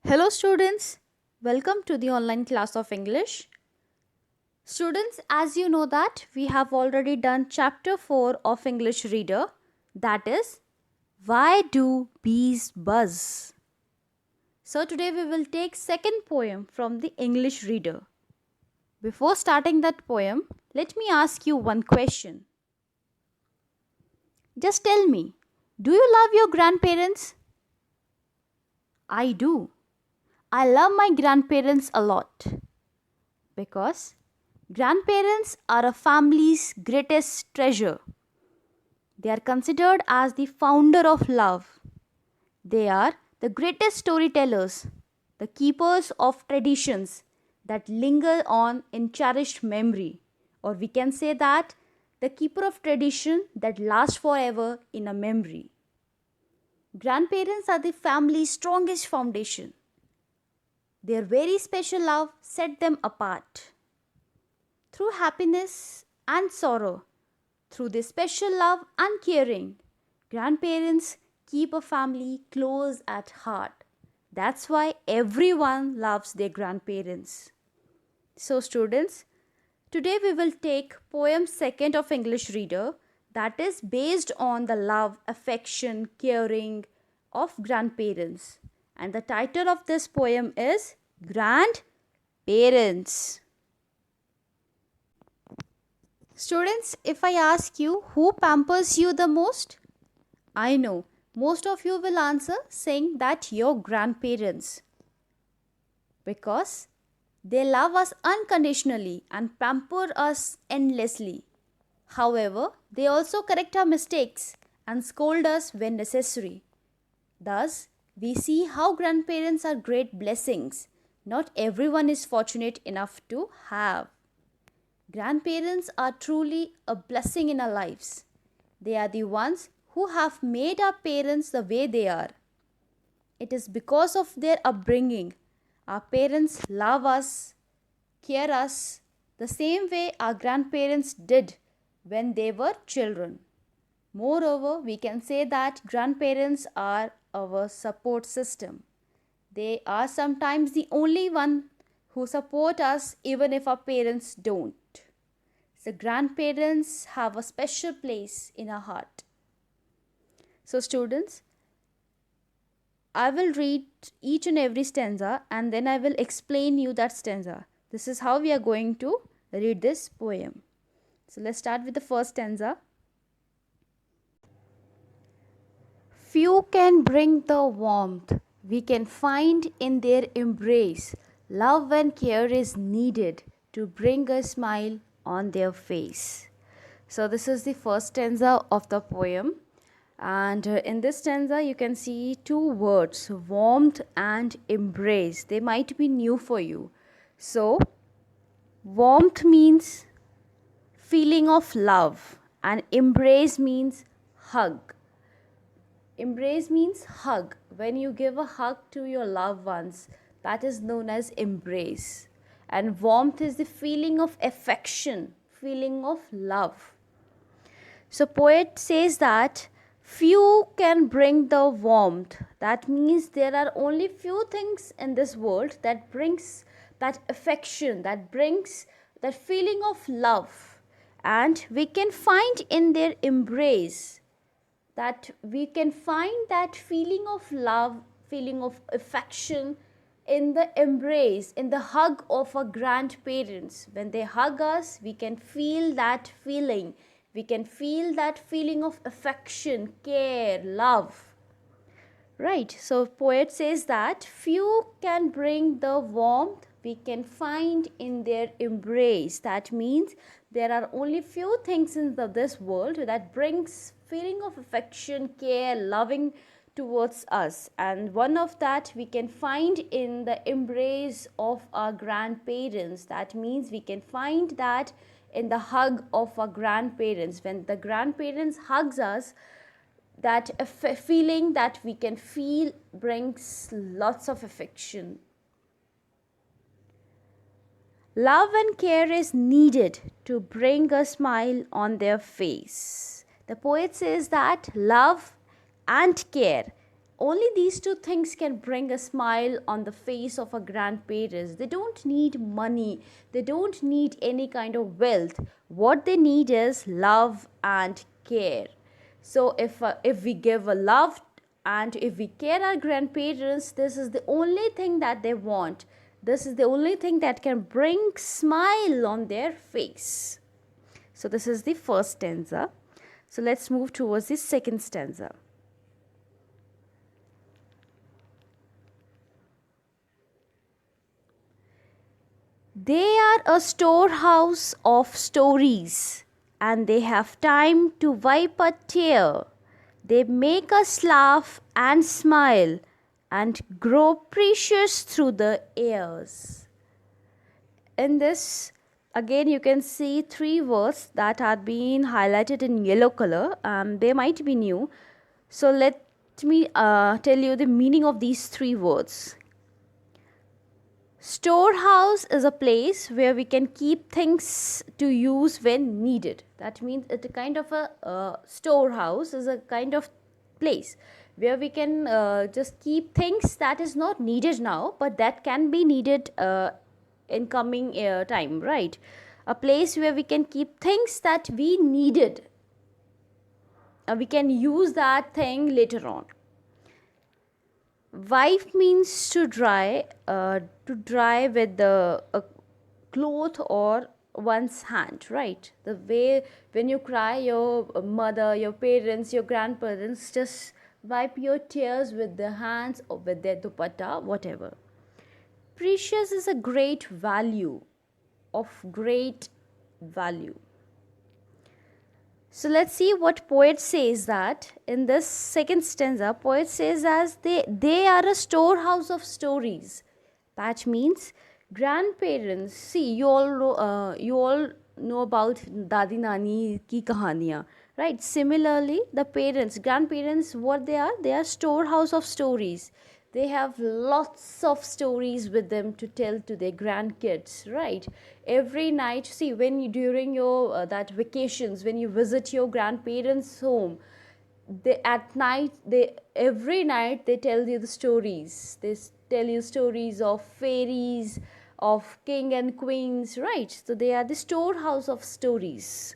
Hello students, welcome to the online class of English. Students, as you know that we have already done chapter 4 of English Reader, that is, Why Do Bees Buzz? So today we will take second poem from the English Reader. Before starting that poem, let me ask you one question. Just tell me, do you love your grandparents? I do. I love my grandparents a lot because grandparents are a family's greatest treasure. They are considered as the founder of love. They are the greatest storytellers, the keepers of traditions that linger on in cherished memory. Or we can say that the keeper of tradition that lasts forever in a memory. Grandparents are the family's strongest foundation. Their very special love set them apart. Through happiness and sorrow, through their special love and caring, grandparents keep a family close at heart. That's why everyone loves their grandparents. So students, today we will take poem second of English Reader that is based on the love, affection, caring of grandparents. And the title of this poem is Grandparents. Students, if I ask you who pampers you the most, I know most of you will answer saying that your grandparents, because they love us unconditionally and pamper us endlessly. However, they also correct our mistakes and scold us when necessary. Thus, we see how grandparents are great blessings not everyone is fortunate enough to have. Grandparents are truly a blessing in our lives. They are the ones who have made our parents the way they are. It is because of their upbringing. Our parents love us, care us the same way our grandparents did when they were children. Moreover, we can say that grandparents are our support system. They are sometimes the only one who support us even if our parents don't. So grandparents have a special place in our heart. So students, I will read each and every stanza and then I will explain you that stanza. This is how we are going to read this poem. So let's start with the first stanza. Few can bring the warmth we can find in their embrace. Love and care is needed to bring a smile on their face. So this is the first stanza of the poem. And in this stanza, you can see two words, warmth and embrace. They might be new for you. So, warmth means feeling of love, and embrace means hug. Embrace means hug. When you give a hug to your loved ones, that is known as embrace. And warmth is the feeling of affection, feeling of love. So poet says that few can bring the warmth. That means there are only few things in this world that brings that affection, that brings that feeling of love. And we can find in their embrace, that we can find that feeling of love, feeling of affection in the embrace, in the hug of our grandparents. When they hug us, we can feel that feeling. We can feel that feeling of affection, care, love. Right, so poet says that few can bring the warmth we can find in their embrace. That means there are only few things in this world that brings feeling of affection, care, loving towards us, and one of that we can find in the embrace of our grandparents. That means we can find that in the hug of our grandparents. When the grandparents hugs us, that feeling that we can feel brings lots of affection. Love and care is needed to bring a smile on their face. The poet says that love and care only these two things can bring a smile on the face of a grandparents. They don't need money, they don't need any kind of wealth. What they need is love and care. So if we give a love and if we care our grandparents, this is the only thing that they want. This is the only thing that can bring smile on their face. So this is the first stanza. So let's move towards the second stanza. They are a storehouse of stories, and they have time to wipe a tear. They make us laugh and smile and grow precious through the years. In this, again, you can see three words that are being highlighted in yellow color. They might be new. So let me tell you the meaning of these three words. Storehouse is a place where we can keep things to use when needed. That means it's a kind of a storehouse is a kind of place where we can just keep things that is not needed now, but that can be needed in coming time, right? A place where we can keep things that we needed. We can use that thing later on. Wipe means to dry with the cloth or one's hand, right? The way when you cry, your mother, your parents, your grandparents just wipe your tears with their hands or with their dupatta, whatever. Precious is a great value, of great value. So let's see what poet says that in this second stanza. Poet says as they are a storehouse of stories. That means grandparents. See, you all know about Dadi Nani ki kahaniyan, right? Similarly, the parents, grandparents, what they are storehouse of stories. They have lots of stories with them to tell to their grandkids, right? Every night, see, when you during your that vacations, when you visit your grandparents home, they at night, they every night they tell you the stories. They tell you stories of fairies, of king and queens, right? So they are the storehouse of stories,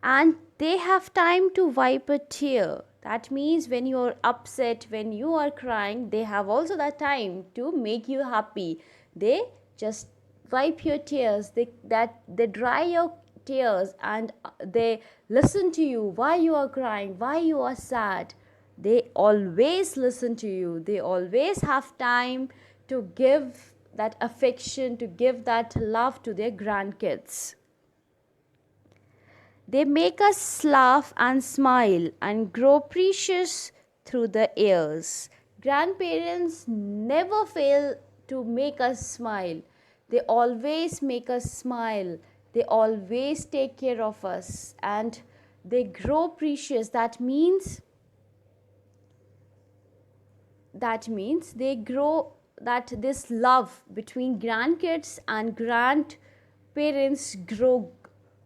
and they have time to wipe a tear. That means when you are upset, when you are crying, they have also that time to make you happy. They just wipe your tears, they dry your tears, and they listen to you why you are crying, why you are sad. They always listen to you. They always have time to give that affection, to give that love to their grandkids. They make us laugh and smile and grow precious through the years. Grandparents never fail to make us smile. They always make us smile. They always take care of us and they grow precious. That means they grow, that this love between grandkids and grandparents grow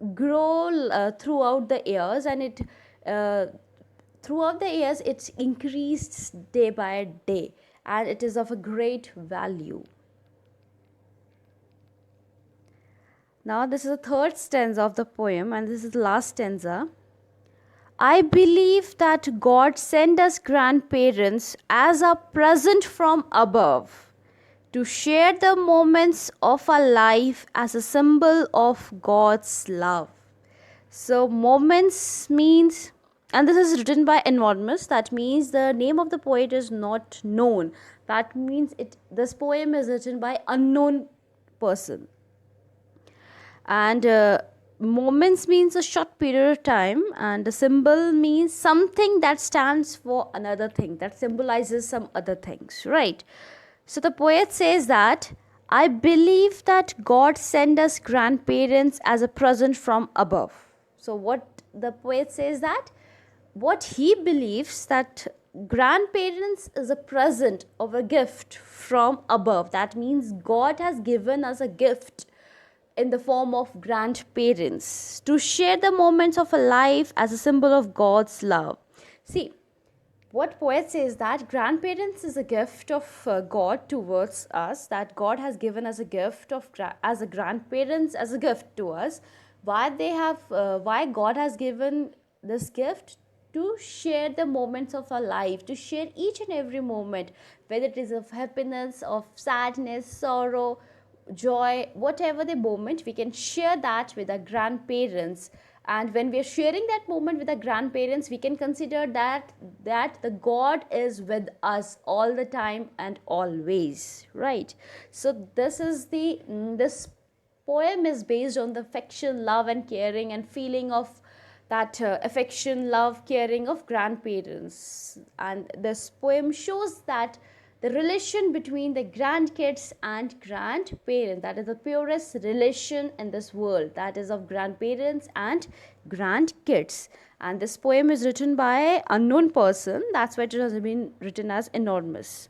throughout the years, and it throughout the years it's increased day by day, and it is of a great value. Now this is the third stanza of the poem, and this is the last stanza. I believe that God sent us grandparents as a present from above to share the moments of our life as a symbol of God's love. So moments means, and this is written by anonymous, that means the name of the poet is not known. That means this poem is written by unknown person. And moments means a short period of time, and a symbol means something that stands for another thing, that symbolizes some other things, right? So the poet says that I believe that God sent us grandparents as a present from above. So what the poet says, that what he believes, that grandparents is a present of a gift from above. That means God has given us a gift in the form of grandparents to share the moments of a life as a symbol of God's love. See, what poet says, that grandparents is a gift of God towards us, that God has given as a gift of as a grandparents as a gift to us. Why God has given this gift? To share the moments of our life, to share each and every moment, whether it is of happiness, of sadness, sorrow, joy, whatever the moment, we can share that with our grandparents. And when we are sharing that moment with our grandparents, we can consider that the God is with us all the time and always, right? So this poem is based on the affection, love and caring and feeling of that affection, love, caring of grandparents. And this poem shows that the relation between the grandkids and grandparents, that is the purest relation in this world, that is of grandparents and grandkids. And this poem is written by unknown person, that's why it has been written as anonymous.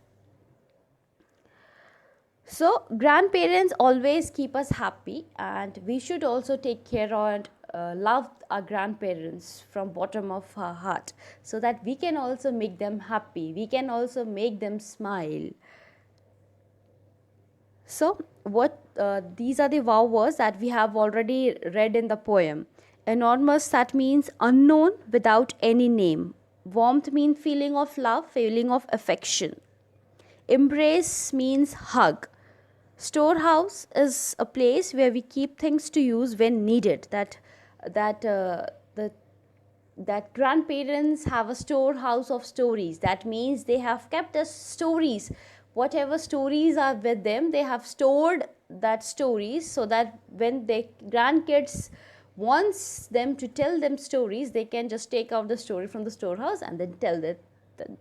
So grandparents always keep us happy, and we should also take care and love our grandparents from bottom of our heart, so that we can also make them happy, we can also make them smile. So what these are the wow words that we have already read in the poem. Anonymous, that means unknown, without any name. Warmth means feeling of love, feeling of affection. Embrace means hug. Storehouse is a place where we keep things to use when needed. That that grandparents have a storehouse of stories. That means they have kept the stories, whatever stories are with them, they have stored that stories, so that when their grandkids wants them to tell them stories, they can just take out the story from the storehouse and then tell that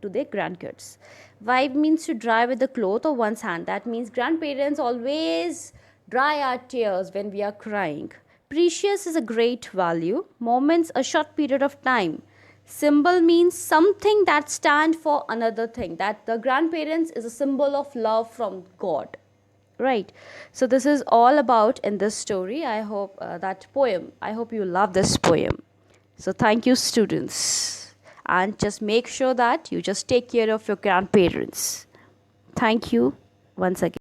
to their grandkids. Wipe means to dry with the cloth of one's hand. That means grandparents always dry our tears when we are crying. Precious is a great value. Moments, a short period of time. Symbol means something that stands for another thing. That the grandparents is a symbol of love from God. Right. So this is all about in this story. I hope that poem. I hope you love this poem. So thank you, students. And just make sure that you just take care of your grandparents. Thank you once again.